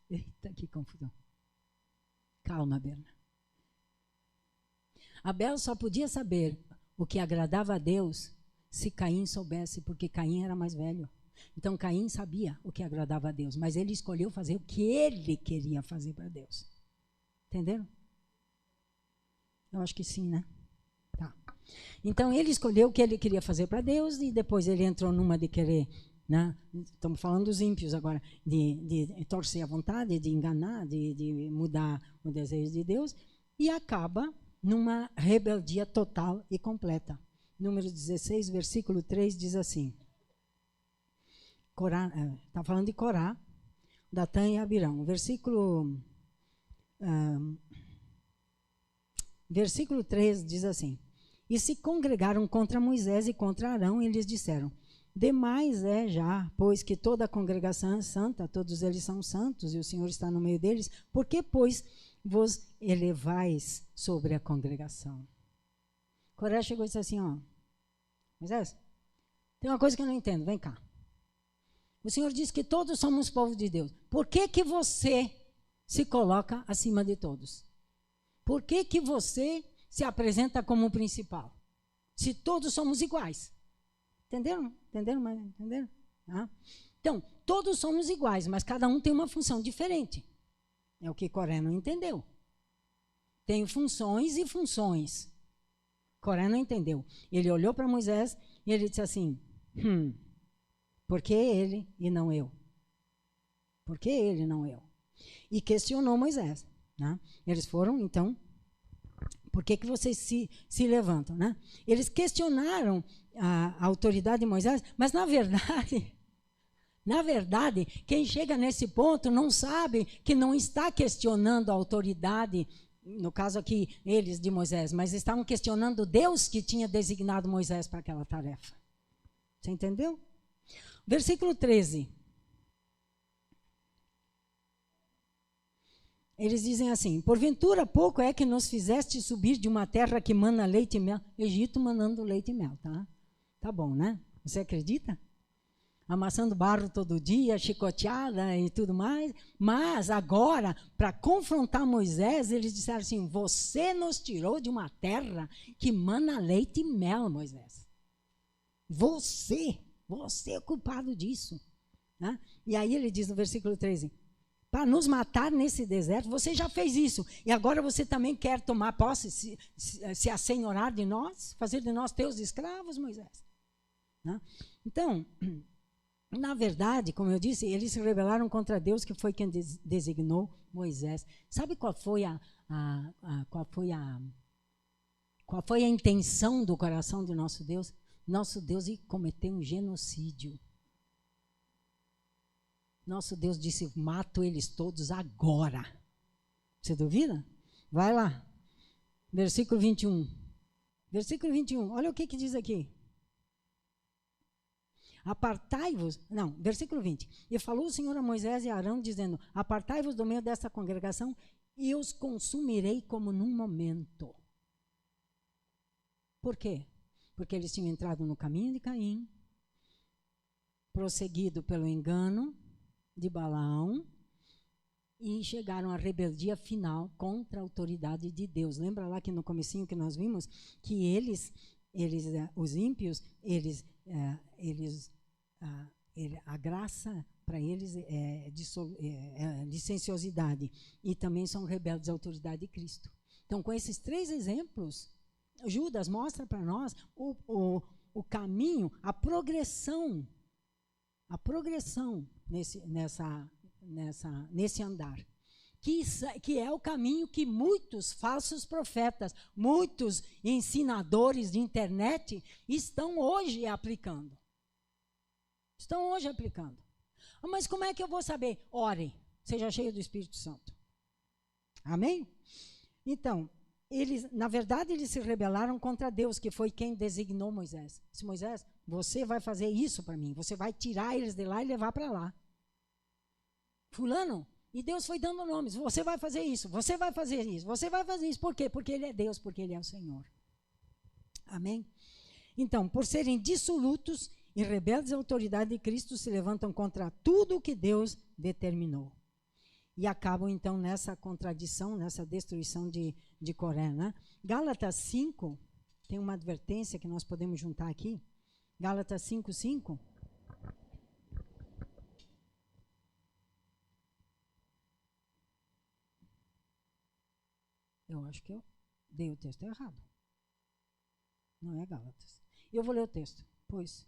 Eita, que confusão. Calma, Berna. Abel só podia saber o que agradava a Deus se Caim soubesse, porque Caim era mais velho. Então, Caim sabia o que agradava a Deus, mas ele escolheu fazer o que ele queria fazer para Deus. Entenderam? Eu acho que sim, né? Tá. Então, ele escolheu o que ele queria fazer para Deus e depois ele entrou numa de querer, né? Estamos falando dos ímpios agora, de torcer a vontade, de enganar, de mudar o desejo de Deus e acaba numa rebeldia total e completa. Número 16, versículo 3 diz assim. Está falando de Corá, Datã e Abirão. Versículo 3 diz assim: E se congregaram contra Moisés e contra Arão, e lhes disseram: Demais é já, pois que toda a congregação é santa, todos eles são santos, e o Senhor está no meio deles, por que, pois, vos elevais sobre a congregação? Coré chegou e disse assim, ó, Moisés, tem uma coisa que eu não entendo, vem cá. O Senhor diz que todos somos povo de Deus. Por que que você se coloca acima de todos? Por que que você se apresenta como o principal? Se todos somos iguais. Entenderam? Entenderam? Entenderam? Ah. Então, todos somos iguais, mas cada um tem uma função diferente. É o que Coré não entendeu. Tem funções e funções. Coré não entendeu. Ele olhou para Moisés e ele disse assim, por que ele e não eu? Por que ele e não eu? E questionou Moisés. Né? Eles foram, então, por que que vocês se levantam? Né? Eles questionaram a autoridade de Moisés, mas na verdade, quem chega nesse ponto não sabe que não está questionando a autoridade, no caso aqui, eles de Moisés, mas estavam questionando Deus que tinha designado Moisés para aquela tarefa. Você entendeu? Versículo 13. Eles dizem assim, porventura pouco é que nos fizeste subir de uma terra que mana leite e mel. Egito manando leite e mel, tá? Tá bom, né? Você acredita? Amassando barro todo dia, chicoteada e tudo mais. Mas agora, para confrontar Moisés, eles disseram assim, você nos tirou de uma terra que mana leite e mel, Moisés. Você é o culpado disso. Né? E aí ele diz no versículo 13, para nos matar nesse deserto, você já fez isso. E agora você também quer tomar posse, se assenhorar de nós, fazer de nós teus escravos, Moisés. Né? Então, na verdade, como eu disse, eles se rebelaram contra Deus, que foi quem designou Moisés. Sabe qual foi a intenção do coração de nosso Deus? Nosso Deus ia cometer um genocídio. Nosso Deus disse, mato eles todos agora. Você duvida? Vai lá. Versículo 21. Versículo 21. Olha o que diz aqui. Apartai-vos, não, versículo 20. E falou o Senhor a Moisés e a Arão, dizendo, apartai-vos do meio desta congregação e os consumirei como num momento. Por quê? Porque eles tinham entrado no caminho de Caim, prosseguido pelo engano de Balaão e chegaram à rebeldia final contra a autoridade de Deus. Lembra lá que no comecinho que nós vimos que eles os ímpios, a graça para eles é licenciosidade e também são rebeldes à autoridade de Cristo. Então, com esses três exemplos, Judas mostra para nós o caminho, a progressão nesse andar. Que é o caminho que muitos falsos profetas, muitos ensinadores de internet estão hoje aplicando. Estão hoje aplicando. Mas como é que eu vou saber? Ore, seja cheio do Espírito Santo. Amém? Então, na verdade, eles se rebelaram contra Deus, que foi quem designou Moisés. Disse, Moisés, você vai fazer isso para mim, você vai tirar eles de lá e levar para lá. Fulano, e Deus foi dando nomes, você vai fazer isso, você vai fazer isso, você vai fazer isso. Por quê? Porque Ele é Deus, porque Ele é o Senhor. Amém? Então, por serem dissolutos e rebeldes à autoridade de Cristo, se levantam contra tudo o que Deus determinou. E acabam, então, nessa contradição, nessa destruição de Coré. Né? Gálatas 5, tem uma advertência que nós podemos juntar aqui. Gálatas 5:5. Eu acho que eu dei o texto errado. Não é Gálatas. Eu vou ler o texto. Pois,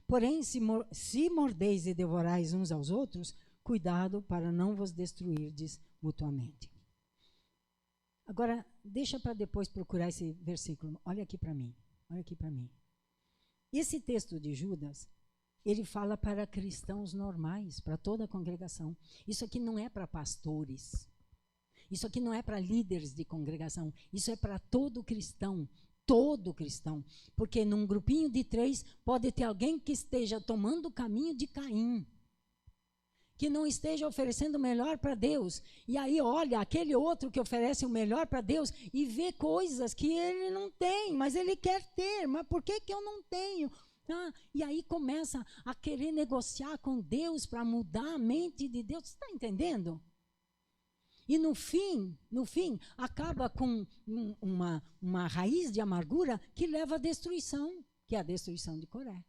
porém, se mordeis e devorais uns aos outros, cuidado para não vos destruirdes mutuamente. Agora, deixa para depois procurar esse versículo. Olha aqui para mim. Olha aqui para mim. Esse texto de Judas, ele fala para cristãos normais, para toda a congregação. Isso aqui não é para pastores. Isso aqui não é para líderes de congregação. Isso é para todo cristão. Todo cristão. Porque num grupinho de 3 pode ter alguém que esteja tomando o caminho de Caim, que não esteja oferecendo o melhor para Deus. E aí olha aquele outro que oferece o melhor para Deus e vê coisas que ele não tem, mas ele quer ter. Mas por que eu não tenho? E aí começa a querer negociar com Deus para mudar a mente de Deus. Você está entendendo? E no fim, acaba com uma raiz de amargura que leva à destruição, que é a destruição de Coré.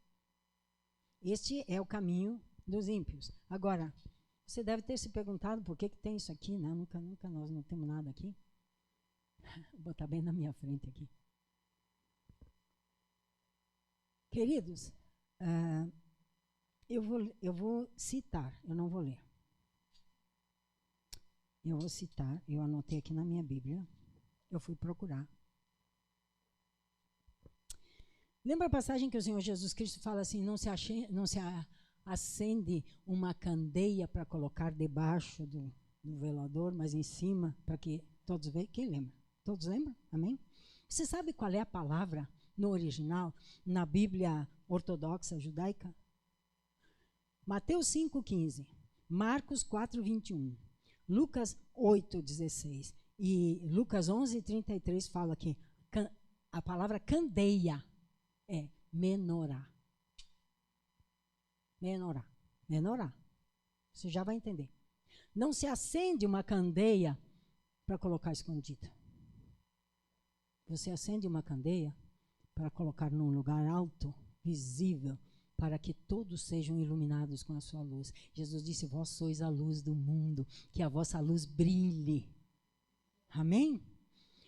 Este é o caminho dos ímpios. Agora, você deve ter se perguntado por que tem isso aqui, né? Nunca nós não temos nada aqui. Vou botar bem na minha frente aqui. Queridos, eu vou citar, eu não vou ler. Eu vou citar, eu anotei aqui na minha Bíblia, eu fui procurar. Lembra a passagem que o Senhor Jesus Cristo fala assim, não se acende uma candeia para colocar debaixo do velador, mas em cima, para que todos vejam? Quem lembra? Todos lembram? Amém? Você sabe qual é a palavra no original, na Bíblia ortodoxa judaica? Mateus 5,15, Marcos 4,21, Lucas 8,16 e Lucas 11,33 fala que a palavra candeia é menorá. Menorá. Menorá. Você já vai entender. Não se acende uma candeia para colocar escondida. Você acende uma candeia para colocar num lugar alto, visível, para que todos sejam iluminados com a sua luz. Jesus disse, vós sois a luz do mundo, que a vossa luz brilhe. Amém?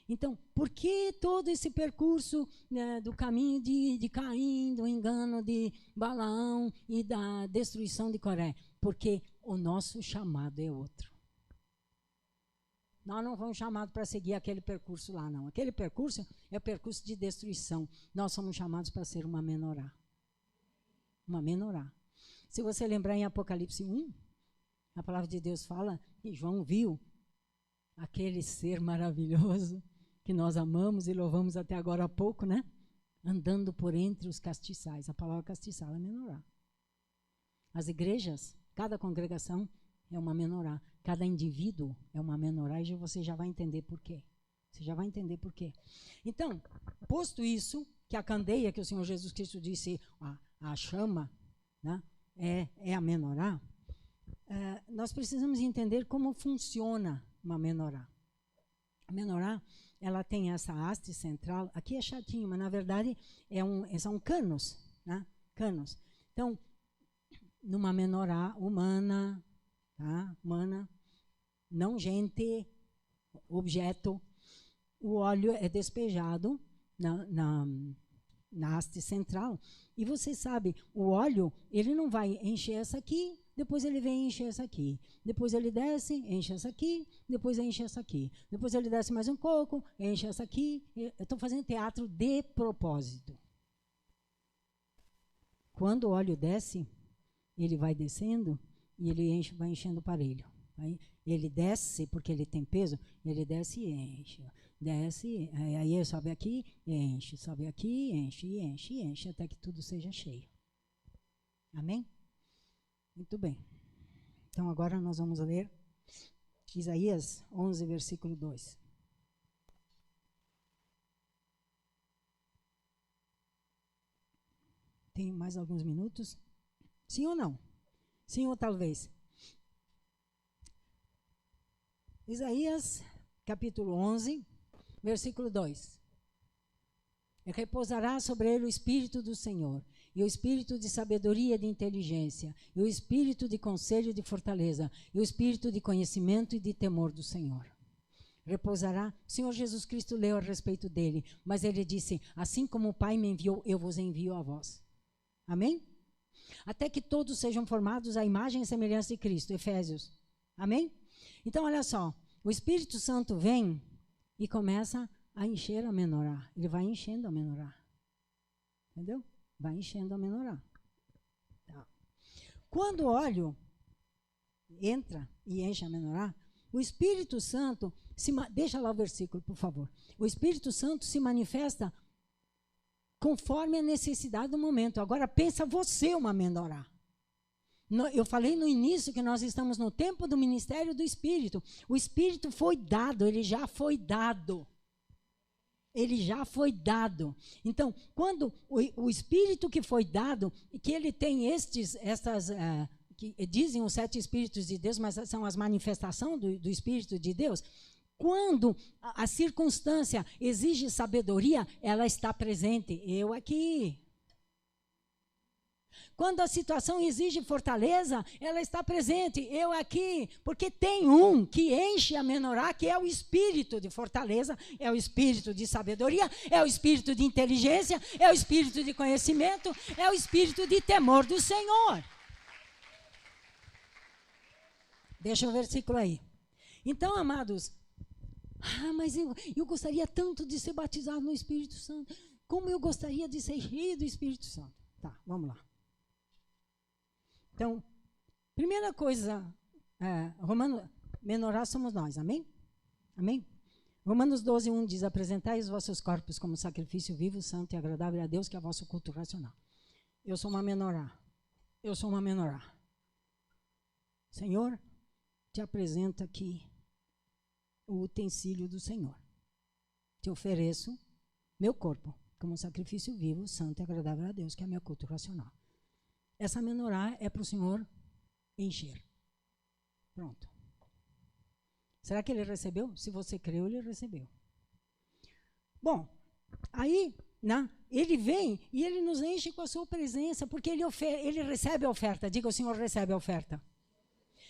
Então, por que todo esse percurso, né, do caminho de Caim, do engano de Balaão e da destruição de Coré? Porque o nosso chamado é outro. Nós não fomos chamados para seguir aquele percurso lá, não. Aquele percurso é o percurso de destruição. Nós somos chamados para ser uma menorá. Uma menorá. Se você lembrar em Apocalipse 1, a palavra de Deus fala que João viu aquele ser maravilhoso que nós amamos e louvamos até agora há pouco, né? Andando por entre os castiçais. A palavra castiçal é menorá. As igrejas, cada congregação é uma menorá. Cada indivíduo é uma menorá e você já vai entender por quê. Você já vai entender por quê. Então, posto isso, que a candeia que o Senhor Jesus Cristo disse, a chama, né, é a menorá, nós precisamos entender como funciona uma menorá. A menorá, ela tem essa haste central, aqui é chatinho, mas na verdade são canos, né? Canos. Então, numa menorá humana, tá? Humana, não gente, objeto, o óleo é despejado na haste central. E você sabe, o óleo, ele não vai encher essa aqui, depois ele vem encher essa aqui. Depois ele desce, enche essa aqui, depois enche essa aqui. Depois ele desce mais um pouco, enche essa aqui. Eu estou fazendo teatro de propósito. Quando o óleo desce, ele vai descendo e ele vai enchendo o parelho. Aí ele desce, porque ele tem peso, ele desce e enche. Desce, aí ele sobe aqui, enche, sobe aqui, enche, enche, enche, até que tudo seja cheio. Amém? Muito bem. Então agora nós vamos ler Isaías 11, versículo 2. Tem mais alguns minutos? Sim ou não? Sim ou talvez? Isaías, capítulo 11, versículo 2. E repousará sobre ele o Espírito do Senhor, e o Espírito de sabedoria e de inteligência, e o Espírito de conselho e de fortaleza, e o Espírito de conhecimento e de temor do Senhor. Repousará, o Senhor Jesus Cristo leu a respeito dele, mas ele disse, assim como o Pai me enviou, eu vos envio a vós. Amém? Até que todos sejam formados à imagem e semelhança de Cristo, Efésios. Amém? Então, olha só, o Espírito Santo vem e começa a encher a menorá. Ele vai enchendo a menorá. Entendeu? Vai enchendo a menorá. Tá. Quando o óleo entra e enche a menorá, o Espírito Santo, deixa lá o versículo, por favor. O Espírito Santo se manifesta conforme a necessidade do momento. Agora, pensa você uma menorá. Eu falei no início que nós estamos no tempo do ministério do Espírito. O Espírito foi dado, ele já foi dado. Ele já foi dado. Então, quando o Espírito que foi dado, que ele tem que dizem os 7 Espíritos de Deus, mas são as manifestações do Espírito de Deus. Quando a circunstância exige sabedoria, ela está presente. Eu aqui. Quando a situação exige fortaleza, ela está presente, eu aqui, porque tem um que enche a menorá, que é o espírito de fortaleza, é o espírito de sabedoria, é o espírito de inteligência, é o espírito de conhecimento, é o espírito de temor do Senhor. Deixa o versículo aí. Então, amados, mas eu gostaria tanto de ser batizado no Espírito Santo, como eu gostaria de ser cheio do Espírito Santo. Tá, vamos lá. Então, primeira coisa, menorá somos nós, amém? Amém? Romanos 12, 1 diz, apresentai os vossos corpos como sacrifício vivo, santo e agradável a Deus, que é o vosso culto racional. Eu sou uma menorá. Eu sou uma menorá. Senhor, te apresento aqui o utensílio do Senhor. Te ofereço meu corpo como sacrifício vivo, santo e agradável a Deus, que é meu culto racional. Essa menorá é para o Senhor encher. Pronto. Será que ele recebeu? Se você creu, ele recebeu. Bom, aí, né, ele vem e ele nos enche com a sua presença, porque ele recebe a oferta. Diga, o Senhor recebe a oferta.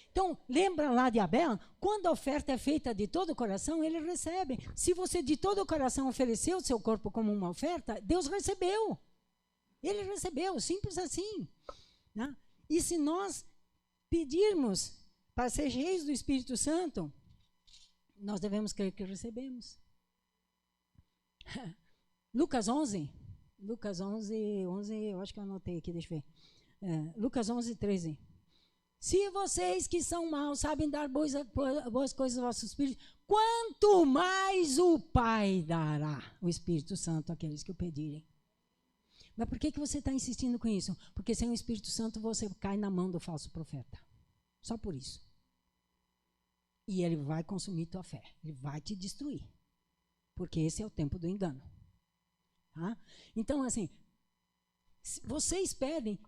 Então, lembra lá de Abel? Quando a oferta é feita de todo o coração, ele recebe. Se você de todo o coração ofereceu o seu corpo como uma oferta, Deus recebeu. Ele recebeu, simples assim. Né? E se nós pedirmos para ser cheios do Espírito Santo, nós devemos crer que recebemos. Lucas 11, eu acho que eu anotei aqui, deixa eu ver. Lucas 11, 13. Se vocês que são maus sabem dar boas coisas aos vossos filhos, quanto mais o Pai dará o Espírito Santo àqueles que o pedirem. Mas por que você está insistindo com isso? Porque sem o Espírito Santo você cai na mão do falso profeta. Só por isso. E ele vai consumir tua fé. Ele vai te destruir. Porque esse é o tempo do engano. Tá? Então, assim, vocês pedem,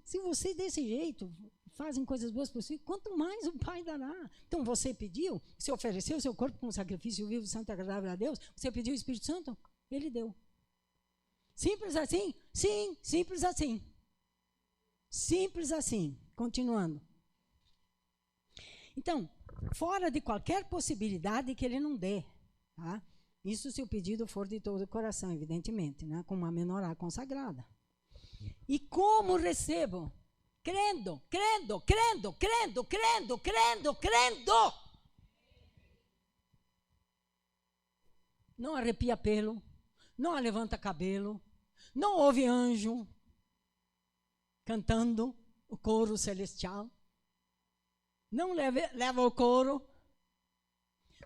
se vocês desse jeito fazem coisas boas por si, quanto mais o Pai dará. Então, você pediu, você ofereceu o seu corpo como sacrifício vivo, santo e agradável a Deus, você pediu o Espírito Santo, ele deu. Simples assim? Sim, simples assim. Simples assim. Continuando. Então, fora de qualquer possibilidade que ele não dê, tá? Isso se o pedido for de todo o coração, evidentemente, né? Com uma menorá consagrada. E como recebo? Crendo, crendo, crendo, crendo, crendo, crendo, crendo. Não arrepia pelo, não levanta cabelo, não ouve anjo cantando o coro celestial, não leva o coro,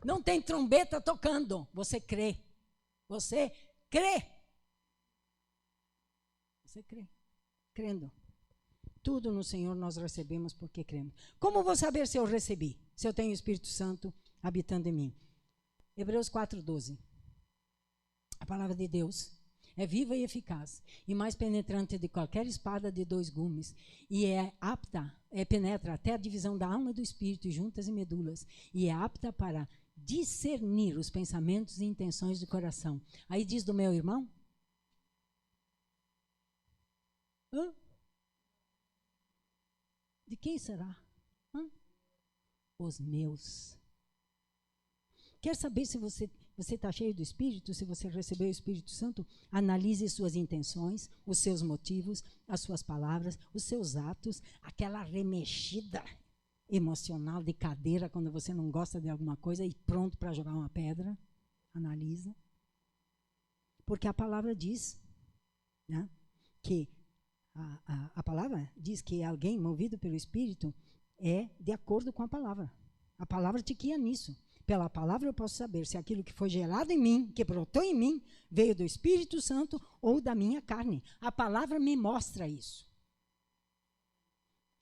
não tem trombeta tocando, você crê, você crê. Você crê, crendo. Tudo no Senhor nós recebemos porque cremos. Como vou saber se eu recebi? Se eu tenho o Espírito Santo habitando em mim? Hebreus 4:12. A palavra de Deus é viva e eficaz, e mais penetrante de qualquer espada de 2 gumes, e penetra até a divisão da alma e do espírito, juntas e medulas, e é apta para discernir os pensamentos e intenções do coração. Aí diz do meu irmão? Hã? De quem será? Hã? Os meus. Quer saber se você está cheio do Espírito, se você recebeu o Espírito Santo? Analise suas intenções, os seus motivos, as suas palavras, os seus atos, aquela remexida emocional de cadeira quando você não gosta de alguma coisa e pronto para jogar uma pedra. Analisa. Porque a palavra diz, né, que a palavra diz que alguém movido pelo Espírito é de acordo com a palavra. A palavra te guia nisso. Pela palavra eu posso saber se aquilo que foi gerado em mim, que brotou em mim, veio do Espírito Santo ou da minha carne. A palavra me mostra isso.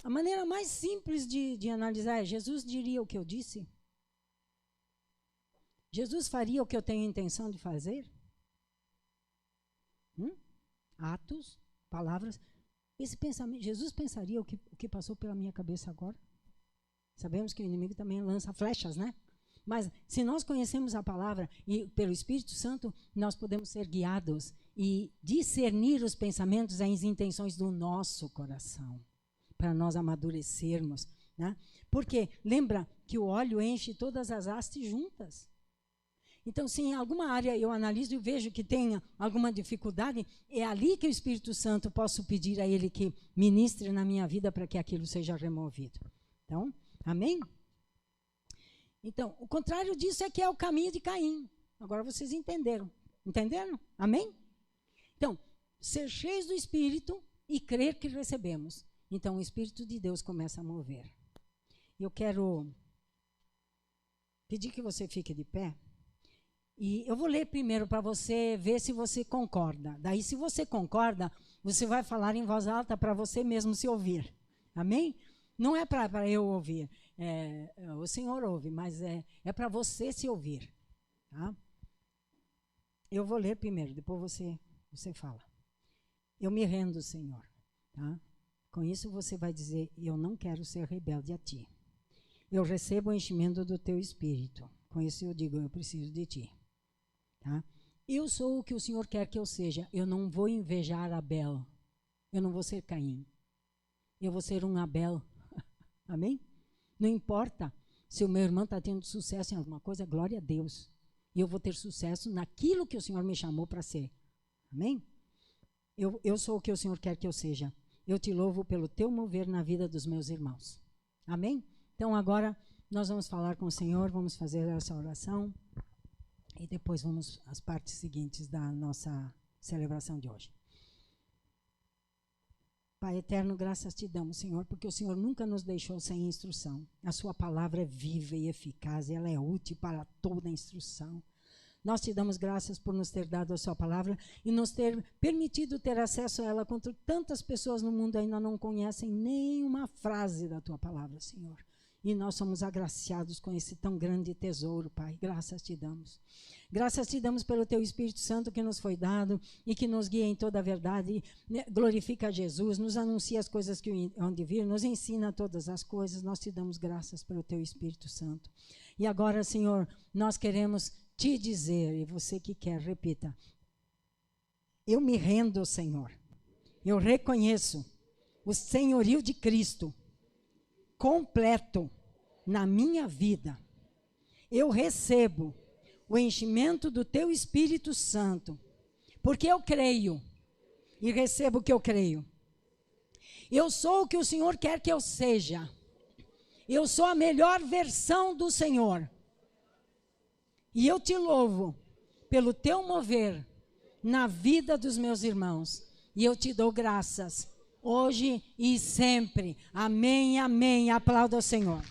A maneira mais simples de analisar é, Jesus diria o que eu disse? Jesus faria o que eu tenho intenção de fazer? Atos, palavras. Esse pensamento, Jesus pensaria o que passou pela minha cabeça agora? Sabemos que o inimigo também lança flechas, né? Mas se nós conhecemos a palavra e pelo Espírito Santo, nós podemos ser guiados e discernir os pensamentos e as intenções do nosso coração, para nós amadurecermos, né? Porque lembra que o óleo enche todas as hastes juntas. Então, se em alguma área eu analiso e vejo que tenha alguma dificuldade, é ali que o Espírito Santo posso pedir a Ele que ministre na minha vida para que aquilo seja removido. Então, amém? Então, o contrário disso é que é o caminho de Caim. Agora vocês entenderam. Entenderam? Amém? Então, ser cheios do Espírito e crer que recebemos. Então, o Espírito de Deus começa a mover. Eu quero pedir que você fique de pé. E eu vou ler primeiro para você ver se você concorda. Daí, se você concorda, você vai falar em voz alta para você mesmo se ouvir. Amém? Não é para eu ouvir. O Senhor ouve, mas é para você se ouvir. Tá? Eu vou ler primeiro, depois você fala. Eu me rendo, Senhor. Tá? Com isso você vai dizer, eu não quero ser rebelde a Ti. Eu recebo o enchimento do Teu Espírito. Com isso eu digo, eu preciso de Ti. Tá? Eu sou o que o Senhor quer que eu seja. Eu não vou invejar Abel. Eu não vou ser Caim. Eu vou ser um Abel. Amém? Não importa se o meu irmão está tendo sucesso em alguma coisa, glória a Deus. E eu vou ter sucesso naquilo que o Senhor me chamou para ser. Amém? Eu sou o que o Senhor quer que eu seja. Eu te louvo pelo teu mover na vida dos meus irmãos. Amém? Então agora nós vamos falar com o Senhor, vamos fazer essa oração. E depois vamos às partes seguintes da nossa celebração de hoje. Pai eterno, graças te damos, Senhor, porque o Senhor nunca nos deixou sem instrução. A sua palavra é viva e eficaz, ela é útil para toda instrução. Nós te damos graças por nos ter dado a sua palavra e nos ter permitido ter acesso a ela, enquanto tantas pessoas no mundo ainda não conhecem nenhuma frase da tua palavra, Senhor. E nós somos agraciados com esse tão grande tesouro, Pai. Graças te damos. Graças te damos pelo teu Espírito Santo que nos foi dado e que nos guia em toda a verdade. Glorifica Jesus, nos anuncia as coisas que onde vir, nos ensina todas as coisas. Nós te damos graças pelo teu Espírito Santo. E agora, Senhor, nós queremos te dizer, e você que quer, repita. Eu me rendo, Senhor. Eu reconheço o senhorio de Cristo completo na minha vida. Eu recebo o enchimento do teu Espírito Santo, porque eu creio e recebo o que eu creio. Eu sou o que o Senhor quer que eu seja. Eu sou a melhor versão do Senhor. E eu te louvo pelo teu mover na vida dos meus irmãos. E eu te dou graças hoje e sempre. Amém, amém. Aplauda o Senhor.